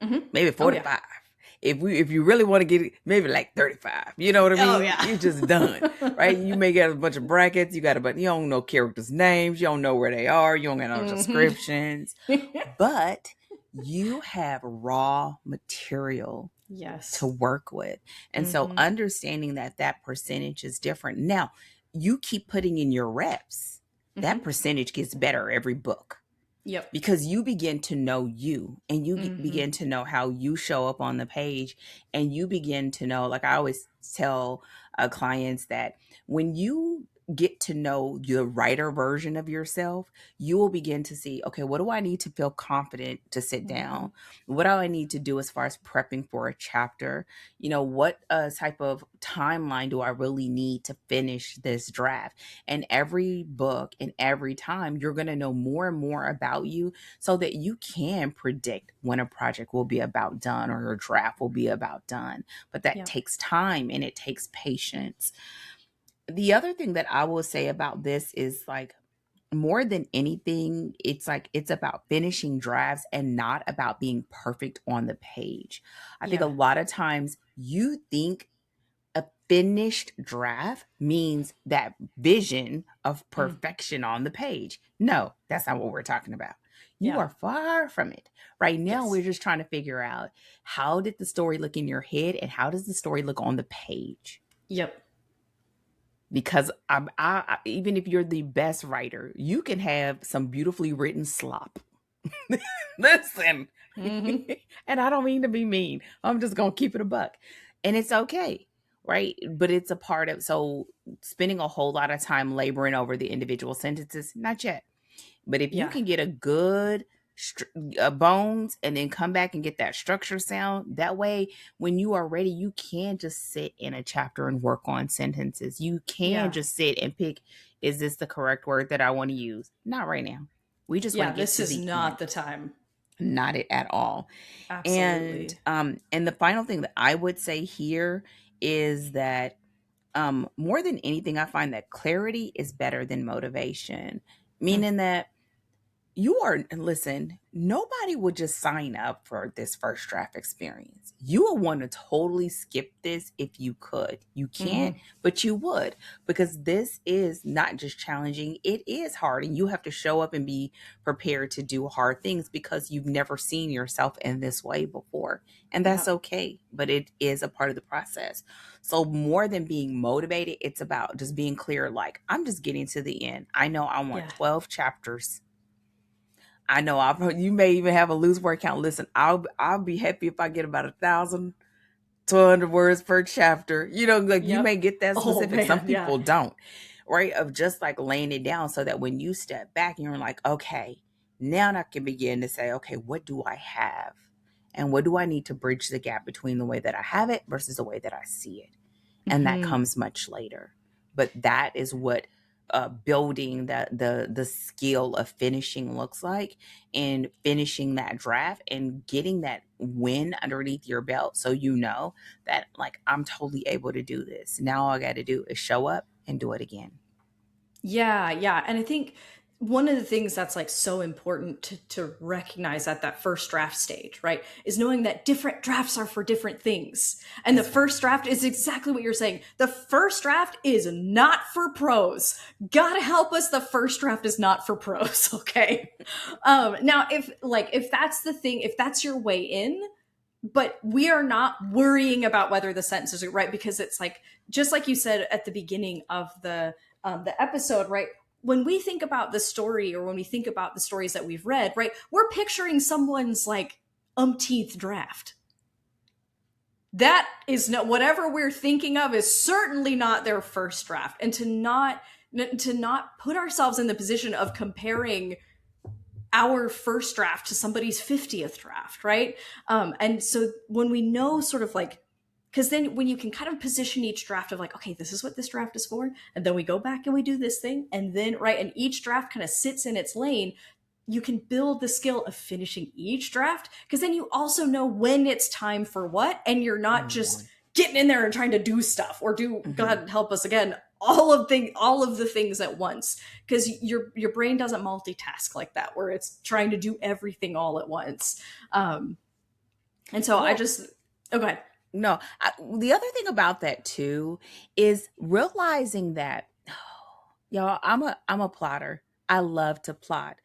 Mm-hmm. maybe Oh yeah. 45. If you really want to get it, maybe like 35. You know what I Oh mean? yeah. You're just done, right? You may get a bunch of brackets, you don't know characters' names, you don't know where they are, you don't got no Mm-hmm. descriptions, but you have raw material to Yes. work with. And so Mm-hmm. understanding that that percentage is different. Now, you keep putting in your reps, that Mm-hmm. percentage gets better every book, Yep. because you begin to know you, and you Mm-hmm. begin to know how you show up on the page, and you begin to know, like I always tell clients, that when you get to know the writer version of yourself, you will begin to see, okay, what do I need to feel confident to sit Mm-hmm. down? What do I need to do as far as prepping for a chapter? What type of timeline do I really need to finish this draft? And every book and every time, you're going to know more and more about you, so that you can predict when a project will be about done or a draft will be about done. But that Yep. takes time and it takes patience. The other thing that I will say about this is, like, more than anything, it's like it's about finishing drafts and not about being perfect on the page. I think a Yeah. lot of times you think a finished draft means that vision of Mm-hmm. perfection on the page. No, that's not what we're talking about. You Yeah. are far from it. Right now, we're Yes. just trying to figure out, how did the story look in your head and how does the story look on the page? Yep. Because even if you're the best writer, you can have some beautifully written slop. Listen, Mm-hmm. and I don't mean to be mean. I'm just going to keep it a buck. And it's okay, right? But it's a part of, so spending a whole lot of time laboring over the individual sentences, not yet. But if you Yeah. can get a good bones and then come back and get that structure sound, that way, when you are ready, you can just sit in a chapter and work on sentences. You can Yeah. just sit and pick, is this the correct word that I want to use? Not right now. We just want Yeah. to get This to is the not end. the time. Not it at all. And Absolutely. and the final thing that I would say here is that, more than anything, I find that clarity is better than motivation. Hmm. Meaning that you are, listen, nobody would just sign up for this first draft experience. You would want to totally skip this if you could. You can't, Hmm. but you would, because this is not just challenging, it is hard. And you have to show up and be prepared to do hard things because you've never seen yourself in this way before. And that's Yeah. okay, but it is a part of the process. So, more than being motivated, it's about just being clear like, I'm just getting to the end. I know I want Yeah. 12 chapters. I know you may even have a loose word count. Listen, I'll be happy if I get about 1,200 words per chapter. Like you may Yep. get that Oh specific. Some man. Yeah. people don't, right? Of just like laying it down so that when you step back and you're like, okay, now I can begin to say, okay, what do I have? And what do I need to bridge the gap between the way that I have it versus the way that I see it? And that Hmm. comes much later. But that is what building the skill of finishing looks like, and finishing that draft and getting that win underneath your belt, so you know that like I'm totally able to do this. Now all I got to do is show up and do it again. Yeah, yeah. And I think one of the things that's like so important to recognize at that first draft stage, right, is knowing that different drafts are for different things. And the That's right. first draft is exactly what you're saying. The first draft is not for pros. Gotta help us. The first draft is not for pros. Okay. Now if that's the thing, if that's your way in, but we are not worrying about whether the sentences are right, because it's like, just like you said at the beginning of the episode, right? When we think about the story, or when we think about the stories that we've read, right, we're picturing someone's like umpteenth draft. That is not, whatever we're thinking of is certainly not their first draft. And to not put ourselves in the position of comparing our first draft to somebody's 50th draft, right? And so when we know sort of like, because then when you can kind of position each draft of like, okay, this is what this draft is for, and then we go back and we do this thing, and then, right, and each draft kind of sits in its lane, you can build the skill of finishing each draft, because then you also know when it's time for what, and you're not just Mm-hmm. getting in there and trying to do stuff or do, Mm-hmm. God help us again, all of the things at once, because your brain doesn't multitask like that where it's trying to do everything all at once. And so I Well, just, okay. no, the other thing about that too is realizing that, y'all, I'm a plotter. I love to plot.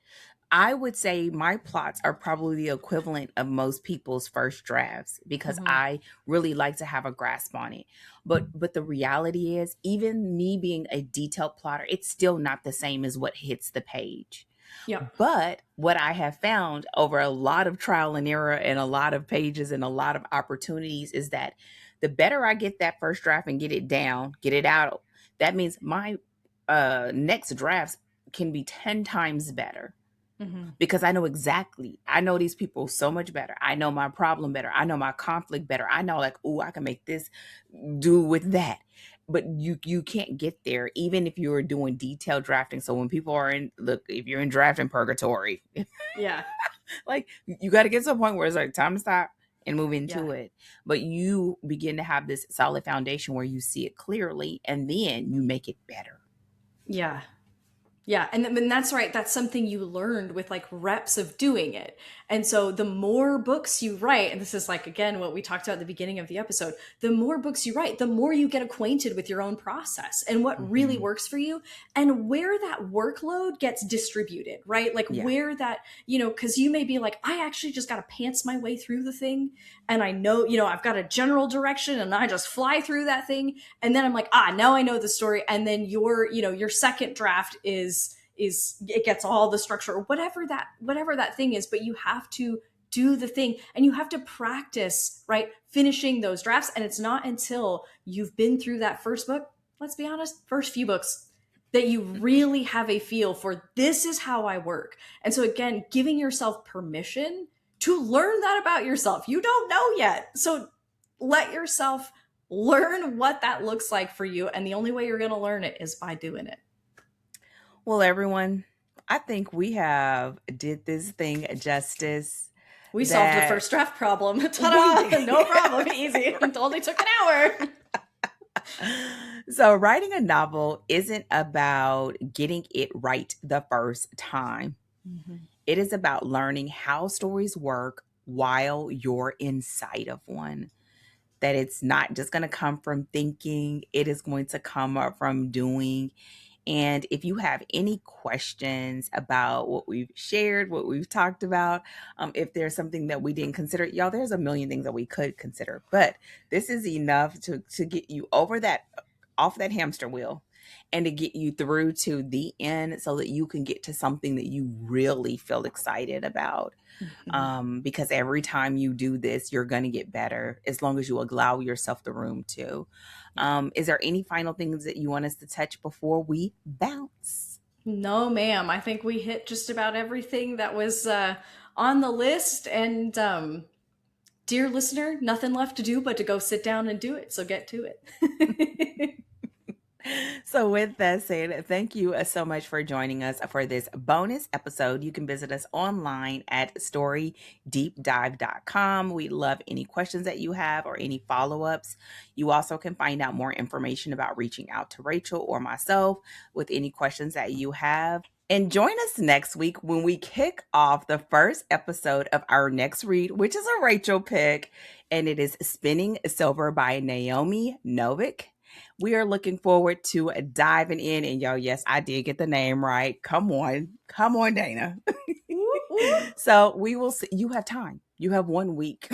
I would say my plots are probably the equivalent of most people's first drafts because Hmm. I really like to have a grasp on it. But the reality is, even me being a detailed plotter, it's still not the same as what hits the page. Yep. But what I have found over a lot of trial and error and a lot of pages and a lot of opportunities is that the better I get that first draft and get it down, get it out, that means my next drafts can be 10 times better Hmm. because I know these people so much better. I know my problem better. I know my conflict better. I know like, oh, I can make this do with that. But you can't get there even if you're doing detailed drafting. So when people are in, look, if you're in drafting purgatory, Yeah. like you got to get to a point where it's like time to stop and move Yeah. into it. But you begin to have this solid foundation where you see it clearly and then you make it better. Yeah. Yeah, and that's right. That's something you learned with like reps of doing it. And so the more books you write, and this is like again what we talked about at the beginning of the episode, the more books you write, the more you get acquainted with your own process and what really Hmm. works for you, and where that workload gets distributed, right? Like Yeah. where that, cuz you may be like, I actually just got to pants my way through the thing, and I know, I've got a general direction and I just fly through that thing, and then I'm like, now I know the story, and then your second draft is it gets all the structure or whatever that thing is, but you have to do the thing, and you have to practice, right, finishing those drafts. And it's not until you've been through that first book, let's be honest, first few books, that you really have a feel for, this is how I work. And so again, giving yourself permission to learn that about yourself. You don't know yet, so let yourself learn what that looks like for you, and the only way you're going to learn it is by doing it. Well, everyone, I think we have did this thing justice. We solved the That first draft problem. we Ta-da! No problem. Easy. It only took an hour. so writing a novel isn't about getting it right the first time. Mhm. It is about learning how stories work while you're inside of one. That it's not just going to come from thinking, it is going to come up from doing. And if you have any questions about what we've shared, what we've talked about, if there's something that we didn't consider, y'all, there's a million things that we could consider, but this is enough to get you over that, off that hamster wheel, and to get you through to the end so that you can get to something that you really feel excited about. Mhm. Because every time you do this, you're going to get better as long as you allow yourself the room to. Is there any final things that you want us to touch before we bounce? No, ma'am. I think we hit just about everything that was on the list. And dear listener, nothing left to do but to go sit down and do it. So get to it. So, with that said, thank you so much for joining us for this bonus episode. You can visit us online at storydeepdive.com. We love any questions that you have or any follow ups. You also can find out more information about reaching out to Rachel or myself with any questions that you have. And join us next week when we kick off the first episode of our next read, which is a Rachel pick, and it is Spinning Silver by Naomi Novik. We are looking forward to diving in. And yo, yes, I did get the name right. Come on. Come on, Dana. Whoop, whoop. So we will see. You have time. You have 1 week.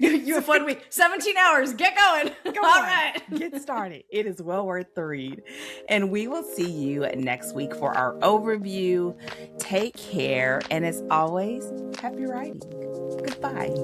You have 1 week, 17 hours. Get going. All right. Get started. It is well worth the read. And we will see you next week for our overview. Take care. And as always, happy writing. Goodbye.